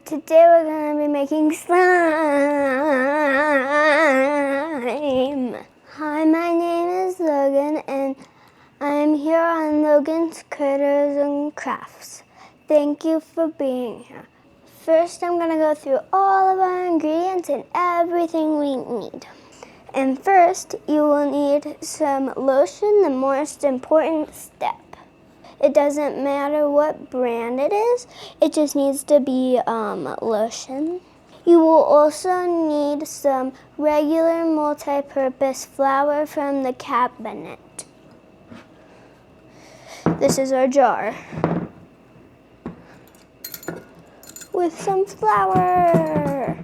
Today we're going to be making slime. Hi, my name is Logan and I'm here on Logan's Critters and Crafts. Thank you for being here. First, I'm going to go through all of our ingredients and everything we need. And first, you will need some lotion, the most important step. It doesn't matter what brand it is, it just needs to be lotion. You will also need some regular multi-purpose flour from the cabinet. This is our jar with some flour.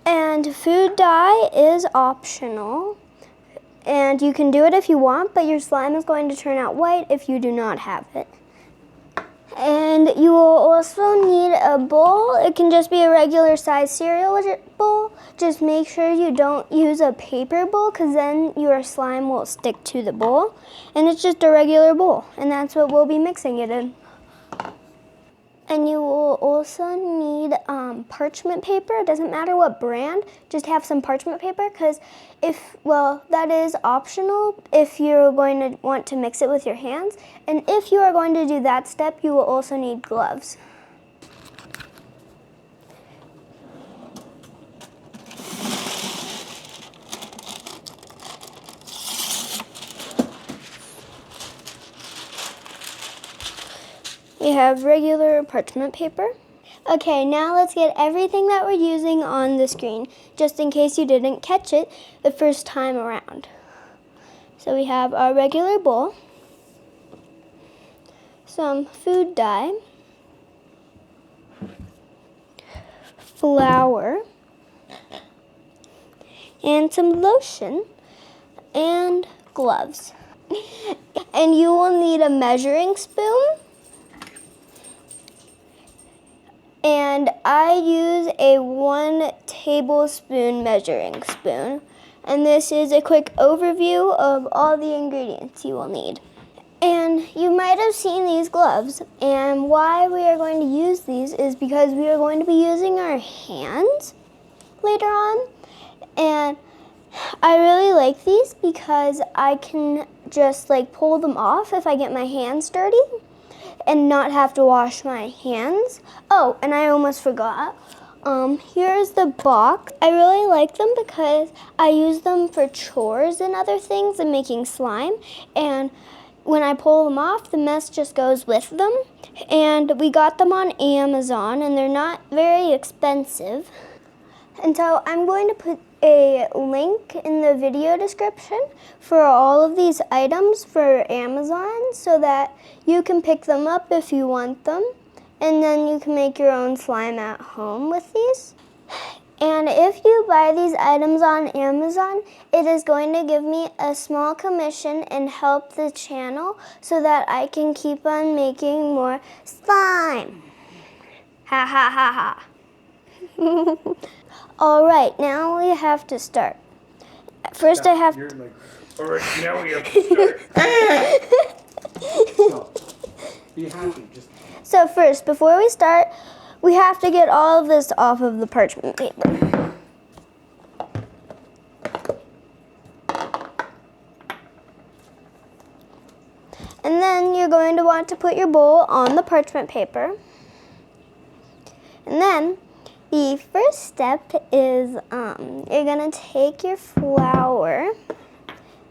And food dye is optional, and you can do it if you want, but your slime is going to turn out white if you do not have it. And you will also need a bowl. It can just be a regular size cereal bowl. Just make sure you don't use a paper bowl because then your slime will stick to the bowl. And it's just a regular bowl, and that's what we'll be mixing it in. And you will also need parchment paper. It doesn't matter what brand, just have some parchment paper because that is optional if you're going to want to mix it with your hands. And if you are going to do that step, you will also need gloves. We have regular parchment paper. Okay, now let's get everything that we're using on the screen, just in case you didn't catch it the first time around. So we have our regular bowl, some food dye, flour, and some lotion, and gloves. And you will need a measuring spoon. And I use a 1 tablespoon measuring spoon. And this is a quick overview of all the ingredients you will need. And you might have seen these gloves. And why we are going to use these is because we are going to be using our hands later on. And I really like these because I can just pull them off if I get my hands dirty and not have to wash my hands. Oh, and I almost forgot. Here's the box. I really like them because I use them for chores and other things and making slime. And when I pull them off, the mess just goes with them. And we got them on Amazon, and they're not very expensive. And so I'm going to put a link in the video description for all of these items for Amazon so that you can pick them up if you want them. And then you can make your own slime at home with these. And if you buy these items on Amazon, it is going to give me a small commission and help the channel so that I can keep on making more slime. Ha ha ha ha. All right, now we have to start. First, I have to... All right, now we have to start. No, be happy. So first, before we start, we have to get all of this off of the parchment paper. And then you're going to want to put your bowl on the parchment paper. And then the first step is you're going to take your flour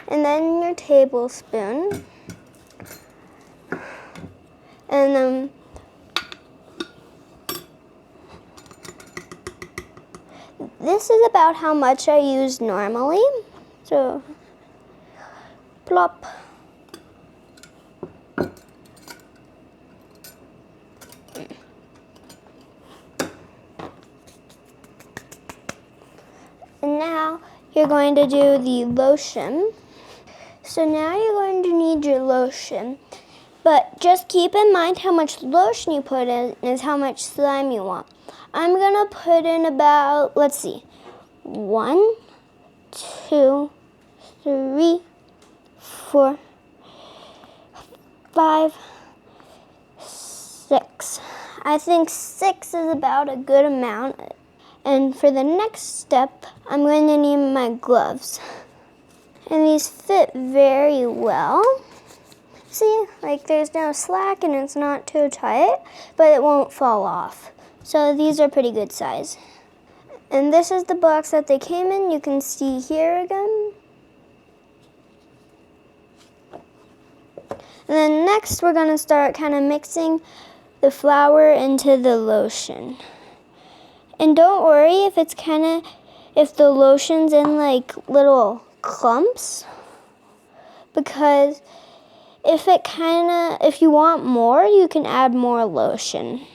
and then your tablespoon. And then this is about how much I use normally. So plop. And now you're going to do the lotion. So now you're going to need your lotion. But just keep in mind how much lotion you put in is how much slime you want. I'm going to put in about, let's see, 1, 2, 3, 4, 5, 6. I think 6 is about a good amount. And for the next step, I'm going to need my gloves. And these fit very well. See, like there's no slack and it's not too tight, but it won't fall off. So these are pretty good size. And this is the box that they came in. You can see here again. And then next we're gonna start kind of mixing the flour into the lotion. And don't worry if if the lotion's in like little clumps, because if you want more, you can add more lotion.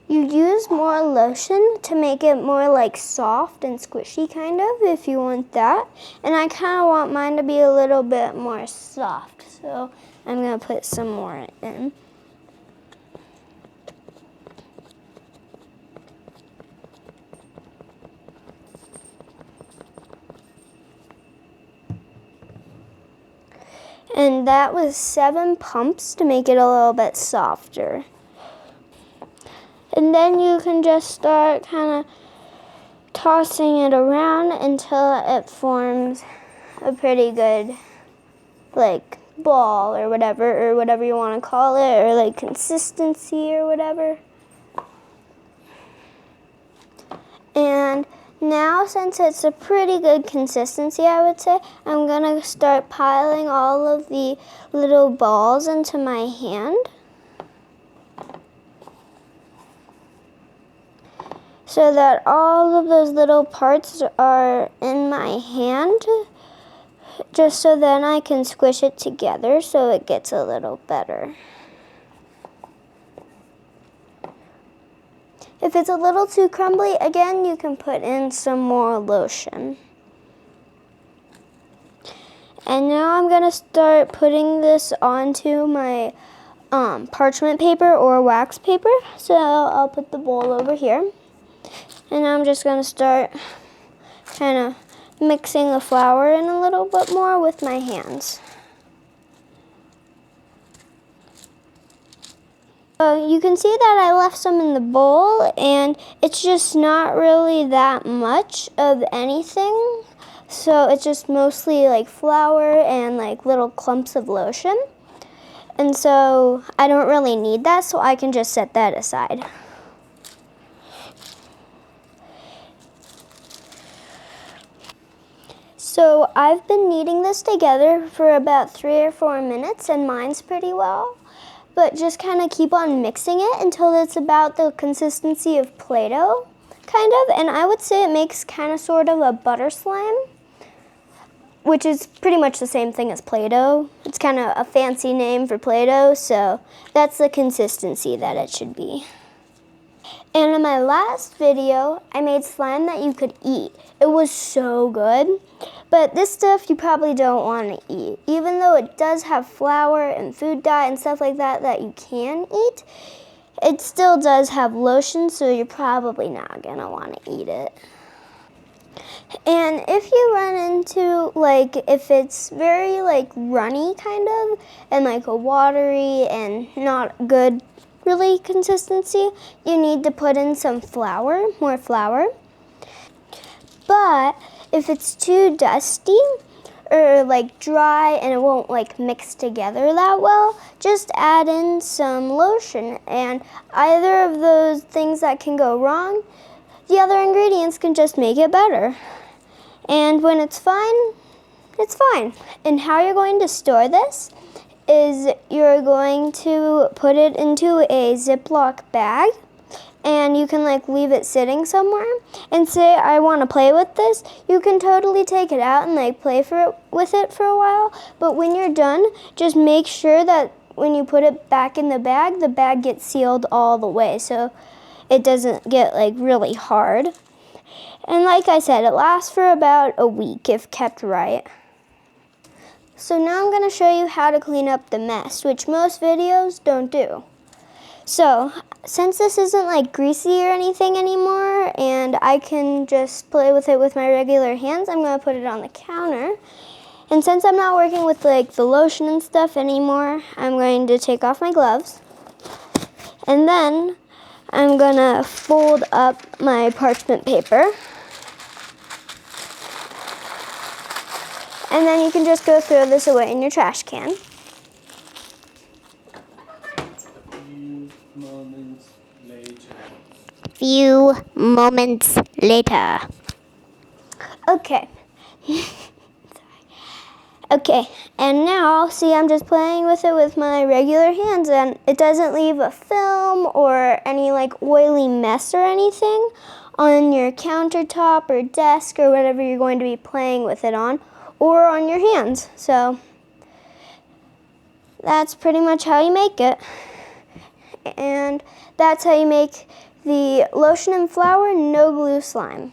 You use more lotion to make it more like soft and squishy kind of, if you want that. And I kind of want mine to be a little bit more soft, so I'm gonna put some more in. And that was 7 pumps to make it a little bit softer. And then you can just start kind of tossing it around until it forms a pretty good like ball or whatever you want to call it, or like consistency or whatever. And now, since it's a pretty good consistency, I would say, I'm gonna start piling all of the little balls into my hand. So that all of those little parts are in my hand, just so then I can squish it together so it gets a little better. If it's a little too crumbly, again, you can put in some more lotion. And now I'm gonna start putting this onto my parchment paper or wax paper. So I'll put the bowl over here. And I'm just gonna start kind of mixing the flour in a little bit more with my hands. You can see that I left some in the bowl, and it's just not really that much of anything. So it's just mostly like flour and like little clumps of lotion. And so I don't really need that, so I can just set that aside. So I've been kneading this together for about 3 or 4 minutes, and mine's pretty well. But just kind of keep on mixing it until it's about the consistency of Play-Doh, kind of. And I would say it makes kind of sort of a butter slime, which is pretty much the same thing as Play-Doh. It's kind of a fancy name for Play-Doh, so that's the consistency that it should be. And in my last video, I made slime that you could eat. It was so good. But this stuff you probably don't want to eat. Even though it does have flour and food dye and stuff like that that you can eat, it still does have lotion, so you're probably not going to want to eat it. And if you run into, like, if it's very, like, runny kind of, and, like, a watery and not good, really, consistency, you need to put in some flour, more flour. But if it's too dusty or like dry and it won't like mix together that well, just add in some lotion, and either of those things that can go wrong, the other ingredients can just make it better. And when it's fine, it's fine. And how you're going to store this is you're going to put it into a Ziploc bag, and you can like leave it sitting somewhere, and say I want to play with this. You can totally take it out and like play with it for a while, but when you're done, just make sure that when you put it back in the bag gets sealed all the way so it doesn't get like really hard. And like I said, it lasts for about a week if kept right. So now I'm going to show you how to clean up the mess, which most videos don't do. So, since this isn't like greasy or anything anymore, and I can just play with it with my regular hands, I'm going to put it on the counter. And since I'm not working with like the lotion and stuff anymore, I'm going to take off my gloves. And then I'm gonna fold up my parchment paper. And then you can just go throw this away in your trash can. Few moments later. Okay. Okay, and now, see, I'm just playing with it with my regular hands, and it doesn't leave a film or any like oily mess or anything on your countertop or desk or whatever you're going to be playing with it on, or on your hands. So that's pretty much how you make it. And that's how you make the lotion and flour no glue slime.